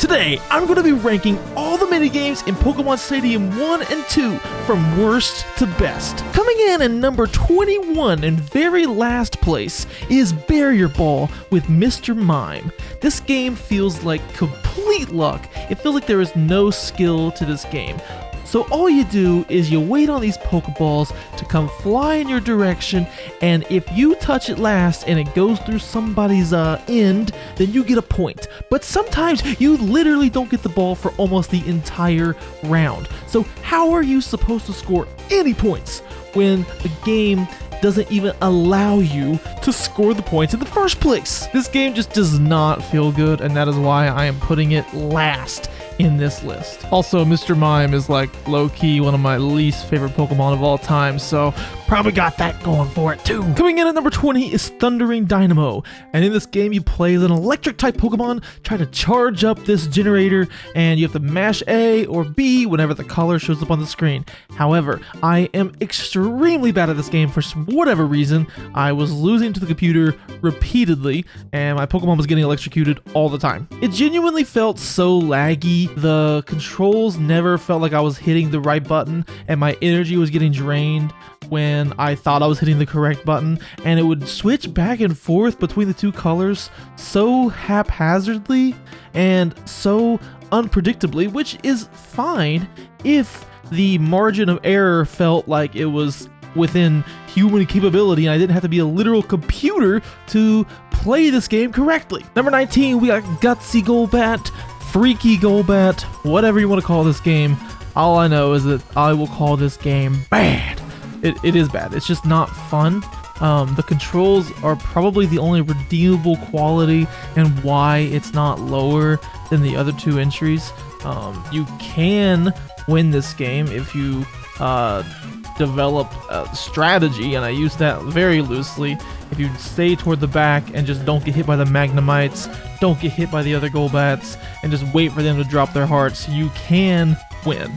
Today, I'm going to be ranking all the minigames in Pokemon Stadium 1 and 2 from worst to best. Coming in at number 21 and very last place is Barrier Ball with Mr. Mime. This game feels like complete luck. It feels like there is no skill to this game. So all you do is you wait on these Pokeballs to come fly in your direction, and if you touch it last and it goes through somebody's end, then you get a point. But sometimes you literally don't get the ball for almost the entire round. So how are you supposed to score any points when the game doesn't even allow you to score the points in the first place? This game just does not feel good, and that is why I am putting it last in this list. Also, Mr. Mime is like low-key one of my least favorite Pokemon of all time, so probably got that going for it too. Coming in at number 20 is Thundering Dynamo, and in this game you play as an electric type Pokemon, try to charge up this generator, and you have to mash A or B whenever the color shows up on the screen. However, I am extremely bad at this game for whatever reason. I was losing to the computer repeatedly, and my Pokemon was getting electrocuted all the time. It genuinely felt so laggy. The controls never felt like I was hitting the right button, and my energy was getting drained when I thought I was hitting the correct button, and it would switch back and forth between the two colors so haphazardly and so unpredictably, which is fine if the margin of error felt like it was within human capability and I didn't have to be a literal computer to play this game correctly. Number 19, we got Gutsy Golbat, Freaky Golbat, whatever you want to call this game. All I know is that I will call this game bad. It is bad. It's just not fun. The controls are probably the only redeemable quality and why it's not lower than the other two entries. You can win this game if you develop a strategy, and I use that very loosely. If you stay toward the back and just don't get hit by the Magnemites, don't get hit by the other Golbats, and just wait for them to drop their hearts, you can win.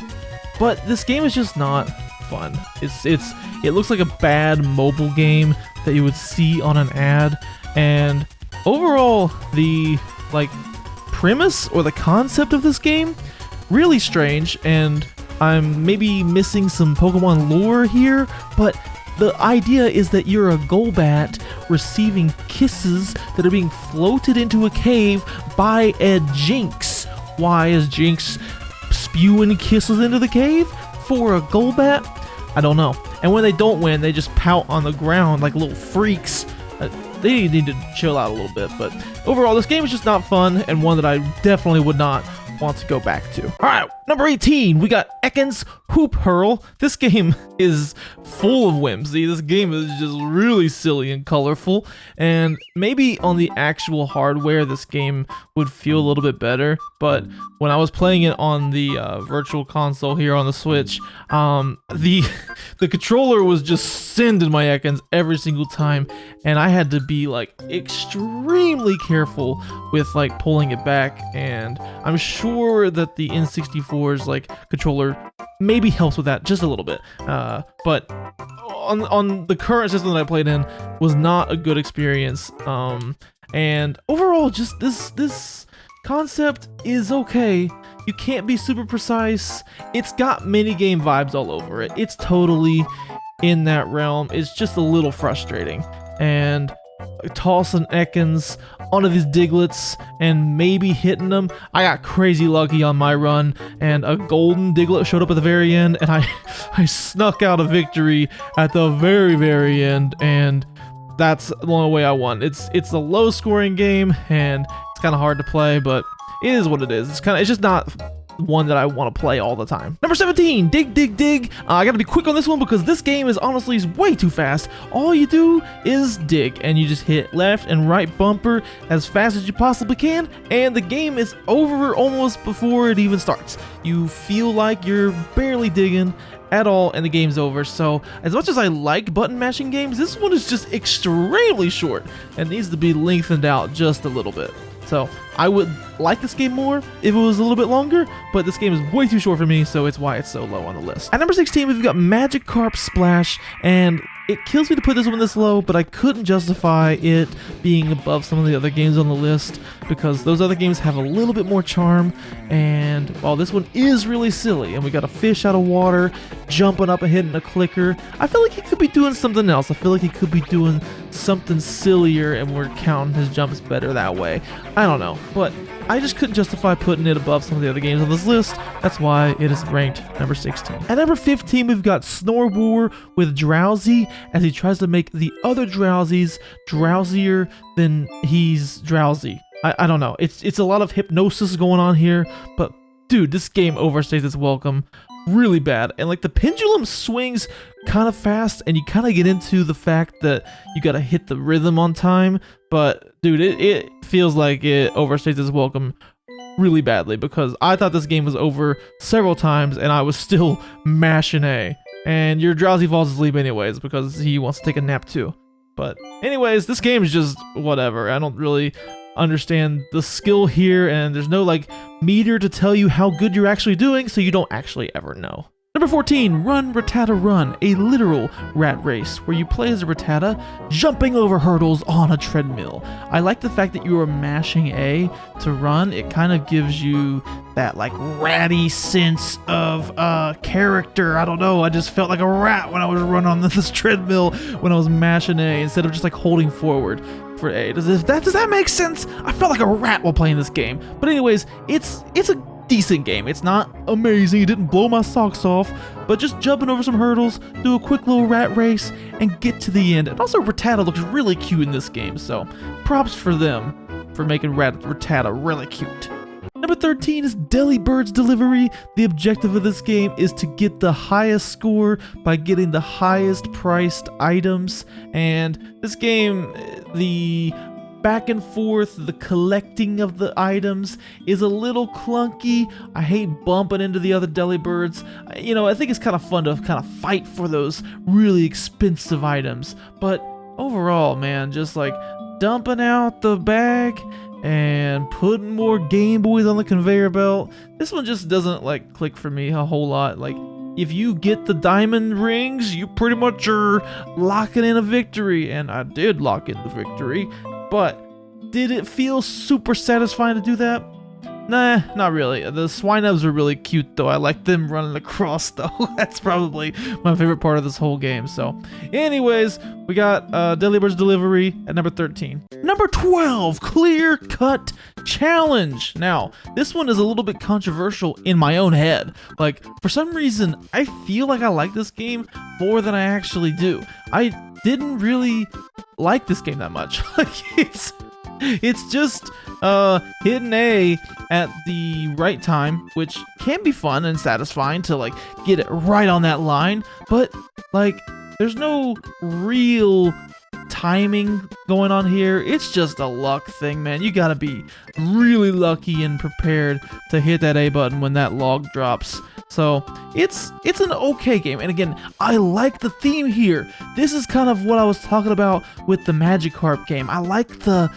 But this game is just not fun. It looks like a bad mobile game that you would see on an ad, and overall the premise or the concept of this game really strange, and I'm maybe missing some Pokemon lore here, but the idea is that you're a Golbat receiving kisses that are being floated into a cave by a Jinx. Why is Jinx spewing kisses into the cave for a Golbat? I don't know. And when they don't win, they just pout on the ground like little freaks. They need to chill out a little bit, but overall, this game is just not fun, and one that I definitely would not want to go back to. Alright, number 18, we got Ekans Hoop Hurl. This game is full of whimsy. This game is just really silly and colorful, and maybe on the actual hardware this game would feel a little bit better, but when I was playing it on the virtual console here on the Switch, the controller was just sending my Ekans every single time, and I had to be like extremely careful with like pulling it back, and I'm sure that the N64's like controller maybe helps with that just a little bit, but on the current system that I played in was not a good experience, and overall just this concept is okay. You can't be super precise. It's got minigame vibes all over it. It's totally in that realm. It's just a little frustrating, and tossing Ekans onto these Diglets and maybe hitting them. I got crazy lucky on my run, and a golden Diglett showed up at the very end, and I snuck out a victory at the very end, and that's the only way I won. It's a low scoring game, and it's kind of hard to play, but it is what it is. It's just not one that I want to play all the time. Number 17, Dig. I gotta be quick on this one because this game is honestly way too fast. All you do is dig, and you just hit left and right bumper as fast as you possibly can, and the game is over almost before it even starts. You feel like you're barely digging at all, and the game's over. So as much as I like button mashing games, this one is just extremely short and needs to be lengthened out just a little bit. So I would like this game more if it was a little bit longer, but this game is way too short for me, so it's why it's so low on the list. At number 16, we've got Magikarp Splash, and it kills me to put this one this low, but I couldn't justify it being above some of the other games on the list because those other games have a little bit more charm, and while this one is really silly, and we got a fish out of water, jumping up and hitting a clicker, I feel like he could be doing something else. I feel like he could be doing something sillier, and we're counting his jumps better that way. I don't know, but I just couldn't justify putting it above some of the other games on this list. That's why it is ranked number 16. At number 15, we've got Snorbor with Drowsy, as he tries to make the other Drowsies drowsier than he's drowsy. I don't know. It's a lot of hypnosis going on here, but dude, this game overstays its welcome really bad. And like the pendulum swings kind of fast, and you kind of get into the fact that you gotta hit the rhythm on time, but dude, it feels like it overstays its welcome really badly, because I thought this game was over several times and I was still mashing A, and your Drowsy falls asleep anyways because he wants to take a nap too. But anyways, this game is just whatever. I don't really understand the skill here, and there's no like meter to tell you how good you're actually doing, so you don't actually ever know. Number 14, Run Rattata Run, a literal rat race where you play as a Rattata jumping over hurdles on a treadmill. I like the fact that you are mashing A to run. It kind of gives you that like ratty sense of character. I don't know, I just felt like a rat when I was running on this treadmill when I was mashing A instead of just like holding forward for A. Does that make sense? I felt like a rat while playing this game. But anyways, it's a decent game. It's not amazing, it didn't blow my socks off, but just jumping over some hurdles, do a quick little rat race, and get to the end. And also Rattata looks really cute in this game, so props for them for making Rattata really cute. Number 13 is Delibird's Delivery. The objective of this game is to get the highest score by getting the highest priced items, and this game, the back and forth, the collecting of the items is a little clunky. I hate bumping into the other Delibirds. You know, I think it's kind of fun to kind of fight for those really expensive items, but overall, man, just like dumping out the bag and putting more Game Boys on the conveyor belt, this one just doesn't like click for me a whole lot. Like, if you get the diamond rings, you pretty much are locking in a victory, and I did lock in the victory. But did it feel super satisfying to do that? Nah, not really. The Swinubs are really cute though. I like them running across though. That's probably my favorite part of this whole game. So anyways, we got Delibird's Delivery at number 13. Number 12, Clear Cut Challenge. Now, this one is a little bit controversial in my own head. Like, for some reason, I feel like I like this game more than I actually do. I didn't really like this game that much. Like, it's just hitting A at the right time, which can be fun and satisfying to like get it right on that line, but like there's no real timing going on here. It's just a luck thing, man. You gotta be really lucky and prepared to hit that A button when that log drops. So it's an okay game, and again, I like the theme here. This is kind of what I was talking about with the Magikarp game. I like the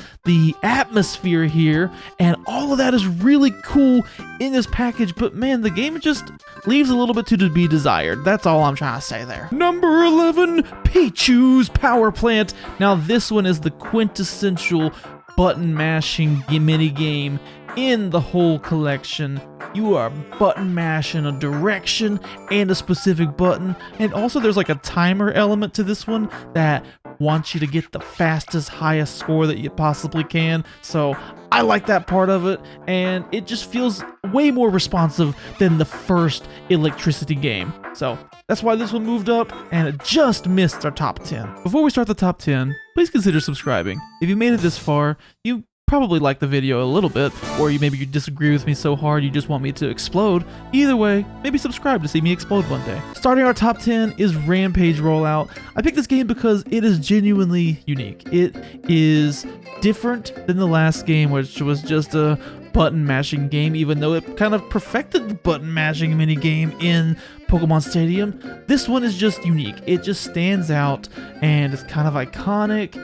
atmosphere here, and all of that is really cool in this package, but man, the game just leaves a little bit to be desired. That's all I'm trying to say there. Number 11, Pichu's Power Plant. Now this one is the quintessential button mashing mini game in the whole collection. You are button mashing a direction and a specific button, and also there's like a timer element to this one that wants you to get the fastest, highest score that you possibly can. So I like that part of it, and it just feels way more responsive than the first Electricity game. So that's why this one moved up, and it just missed our top 10. Before we start the top 10, please consider subscribing. If you made it this far, you probably like the video a little bit, or maybe you disagree with me so hard you just want me to explode. Either way, maybe subscribe to see me explode one day. Starting our top 10 is Rampage Rollout. I picked this game because it is genuinely unique. It is different than the last game, which was just a button mashing game, even though it kind of perfected the button mashing mini game in Pokemon Stadium. This one is just unique. It just stands out, and it's kind of iconic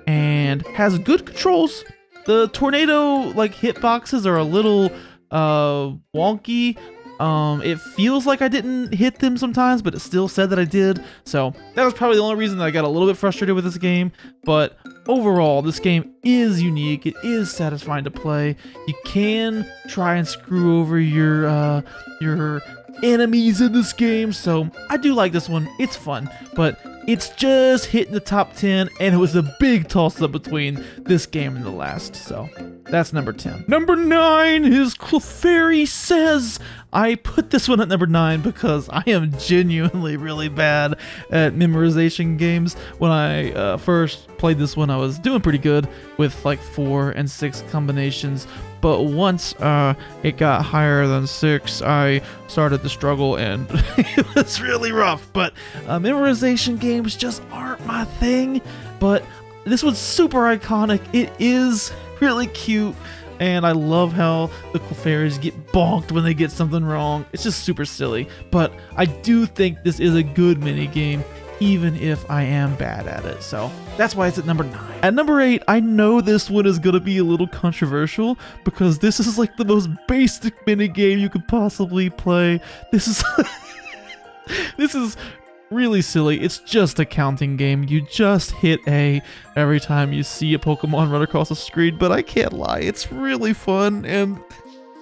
and has good controls. The tornado like hitboxes are a little wonky. It feels like I didn't hit them sometimes, but it still said that I did. So that was probably the only reason that I got a little bit frustrated with this game. But overall, this game is unique. It is satisfying to play. You can try and screw over your enemies in this game. So I do like this one. It's fun, but it's just hitting the top 10, and it was a big toss-up between this game and the last. So that's number 10. Number 9 is Clefairy Says. I put this one at number 9 because I am genuinely really bad at memorization games. When I first played this one, I was doing pretty good with like 4 and 6 combinations. But once it got higher than 6, I started to struggle, and it was really rough. But memorization games just aren't my thing. But this one's super iconic. It is really cute, and I love how the Clefairies get bonked when they get something wrong. It's just super silly. But I do think this is a good mini game, even if I am bad at it. So that's why it's at number 9. At number 8, I know this one is gonna be a little controversial because this is like the most basic mini game you could possibly play. This is this is really silly. It's just a counting game. You just hit A every time you see a Pokemon run across the screen, but I can't lie, it's really fun, and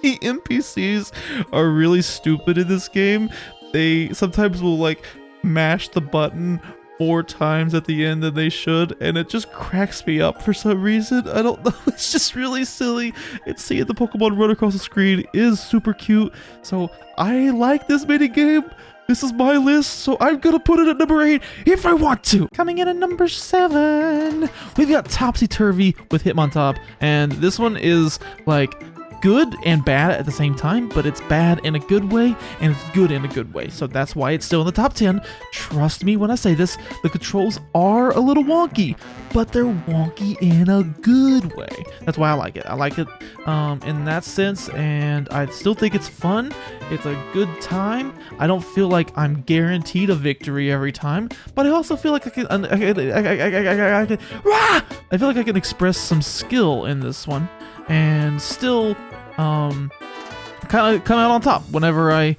the NPCs are really stupid in this game. They sometimes will like mash the button 4 times at the end than they should, and it just cracks me up for some reason. I don't know, it's just really silly. And seeing the Pokemon run across the screen is super cute, so I like this mini game. This is my list, so I'm gonna put it at number 8 if I want to. Coming in at number 7, we've got Topsy Turvy with Hitmontop, and this one is like good and bad at the same time, but it's bad in a good way and it's good in a good way. So that's why it's still in the top 10. Trust me when I say this, the controls are a little wonky, but they're wonky in a good way. That's why I like it. I like it in that sense, and I still think it's fun. It's a good time. I don't feel like I'm guaranteed a victory every time, but I also feel like I feel like I can express some skill in this one and still kind of come out on top whenever I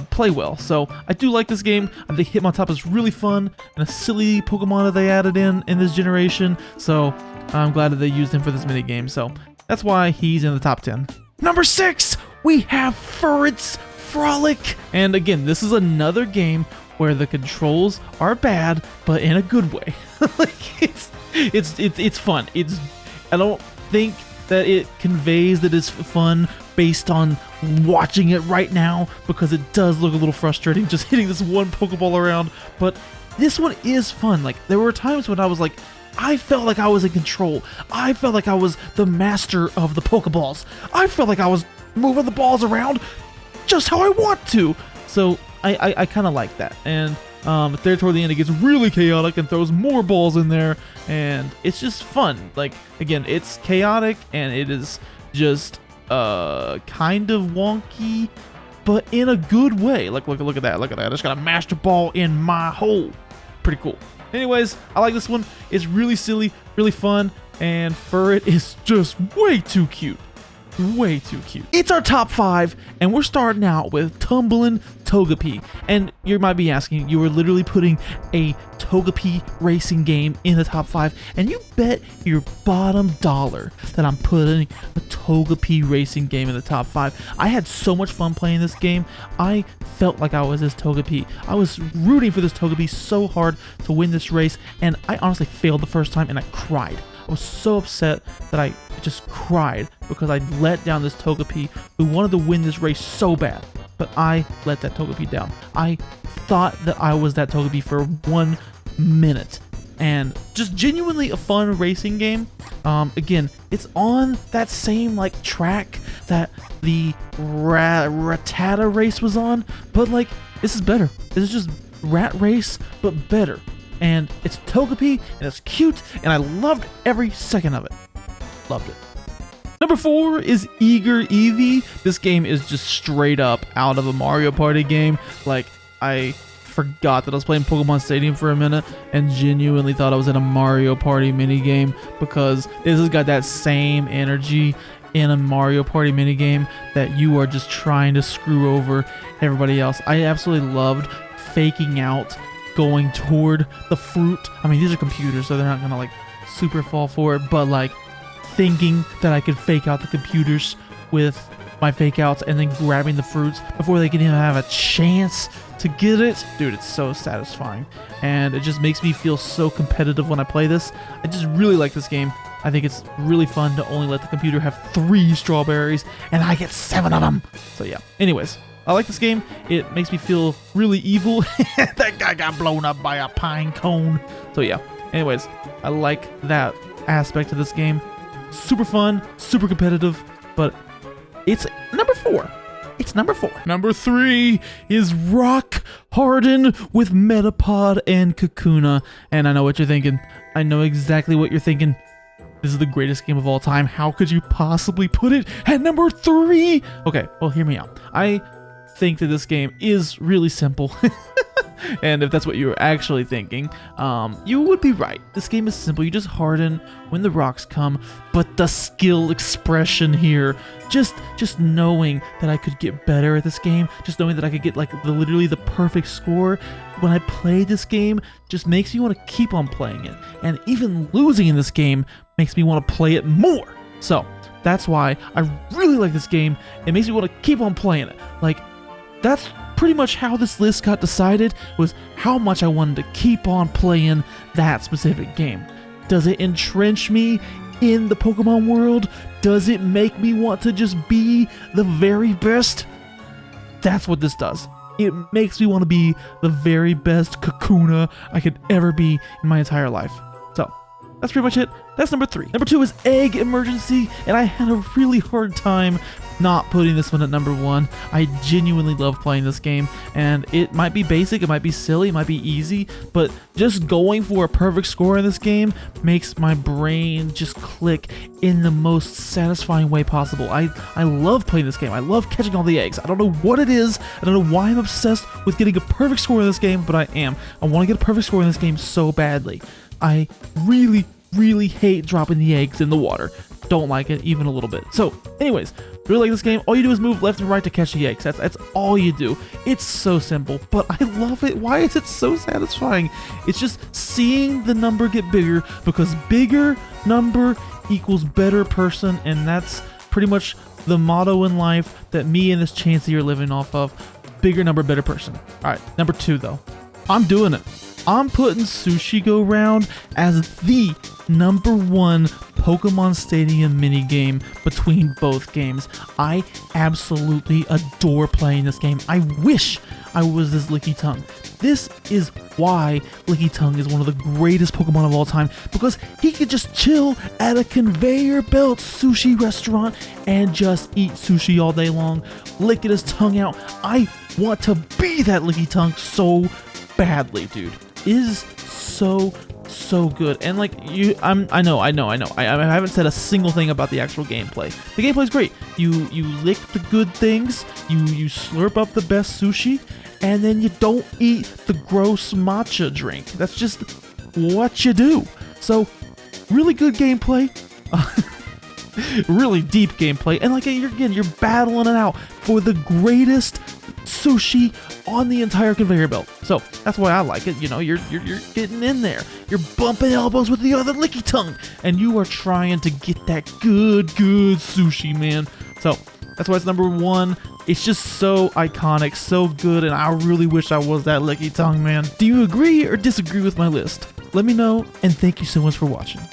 play well. So I do like this game. I think Hitmontop is really fun and a silly Pokemon that they added in this generation. So I'm glad that they used him for this mini game. So that's why he's in the top 10. Number 6, we have Furret's Frolic. And again, this is another game where the controls are bad, but in a good way. Like it's fun. I don't think that it conveys that it's fun based on watching it right now, because it does look a little frustrating just hitting this one Pokeball around. But this one is fun. Like, there were times when I was like, I felt like I was in control. I felt like I was the master of the Pokeballs. I felt like I was moving the balls around just how I want to. So I kind of like that. And there toward the end, it gets really chaotic and throws more balls in there, and it's just fun. Like, again, it's chaotic and it is just kind of wonky, but in a good way. Like, look at that. Look at that. I just got a master ball in my hole. Pretty cool. Anyways, I like this one. It's really silly, really fun, and Furret is just way too cute. Way too cute. It's our top 5, and we're starting out with Tumbling Togepi. And you might be asking, you were literally putting a Togepi racing game in the top 5, and you bet your bottom dollar that I'm putting a Togepi racing game in the top 5. I had so much fun playing this game. I felt like I was this Togepi. I was rooting for this Togepi so hard to win this race, and I honestly failed the first time, and I cried. I was so upset that I just cried because I let down this Togepi who wanted to win this race so bad. But I let that Togepi down. I thought that I was that Togepi for 1 minute. And just genuinely a fun racing game. Again, it's on that same like track that the Rattata race was on. But like, this is better. This is just Rat Race, but better. And it's Togepi, and it's cute, and I loved every second of it. Loved it. Number 4 is Eager Eevee. This game is just straight up out of a Mario Party game. Like, I forgot that I was playing Pokemon Stadium for a minute and genuinely thought I was in a Mario Party minigame, because this has got that same energy in a Mario Party minigame that you are just trying to screw over everybody else. I absolutely loved faking out going toward the fruit. I mean, these are computers, so they're not gonna like super fall for it, but like thinking that I could fake out the computers with my fake outs and then grabbing the fruits before they can even have a chance to get it. Dude, it's so satisfying, and it just makes me feel so competitive when I play this. I just really like this game. I think it's really fun to only let the computer have 3 strawberries and I get 7 of them. So yeah, anyways, I like this game. It makes me feel really evil. That guy got blown up by a pine cone. So yeah, anyways, I like that aspect of this game. Super fun, super competitive, but it's number 4. It's number 4. Number 3 is Rock Harden with Metapod and Kakuna. And I know what you're thinking. I know exactly what you're thinking. This is the greatest game of all time. How could you possibly put it at number 3? Okay, well, hear me out. I think that this game is really simple. And if that's what you're actually thinking, you would be right. This game is simple. You just harden when the rocks come, but the skill expression here, just knowing that I could get better at this game, just knowing that I could get like literally the perfect score when I play this game, just makes me want to keep on playing it. And even losing in this game makes me want to play it more. So that's why I really like this game. It makes me want to keep on playing it. Like, that's pretty much how this list got decided, was how much I wanted to keep on playing that specific game. Does it entrench me in the Pokemon world? Does it make me want to just be the very best? That's what this does. It makes me want to be the very best Kakuna I could ever be in my entire life. So, that's pretty much it. That's number 3. Number 2 is Egg Emergency, and I had a really hard time not putting this one at number 1. I genuinely love playing this game, and it might be basic, it might be silly, it might be easy, but just going for a perfect score in this game makes my brain just click in the most satisfying way possible. I love playing this game. I love catching all the eggs. I don't know what it is. I don't know why I'm obsessed with getting a perfect score in this game, but I am. I want to get a perfect score in this game so badly. I really hate dropping the eggs in the water. Don't like it even a little bit. So anyways, really like this game. All you do is move left and right to catch the eggs. That's all you do. It's so simple, but I love it. Why is it so satisfying? It's just seeing the number get bigger, because bigger number equals better person, and that's pretty much the motto in life that me and this Chansey are living off of. Bigger number, better person. All right, number 2 though. I'm doing it. I'm putting Sushi Go Round as the number 1 Pokemon Stadium minigame between both games. I absolutely adore playing this game. I wish I was this Licky Tongue. This is why Licky Tongue is one of the greatest Pokemon of all time, because he could just chill at a conveyor belt sushi restaurant and just eat sushi all day long, licking his tongue out. I want to be that Licky Tongue so badly, dude. It is so good. And like I know. I haven't said a single thing about the actual gameplay. The gameplay is great. You lick the good things, you slurp up the best sushi, and then you don't eat the gross matcha drink. That's just what you do. So, really good gameplay. Really deep gameplay, and like you're battling it out for the greatest sushi on the entire conveyor belt. So that's why I like it. You know, you're getting in there, you're bumping elbows with the other Licky Tongue, and you are trying to get that good sushi, man. So that's why it's number 1. It's just so iconic, so good, and I really wish I was that Licky Tongue, man. Do you agree or disagree with my list? Let me know, and thank you so much for watching.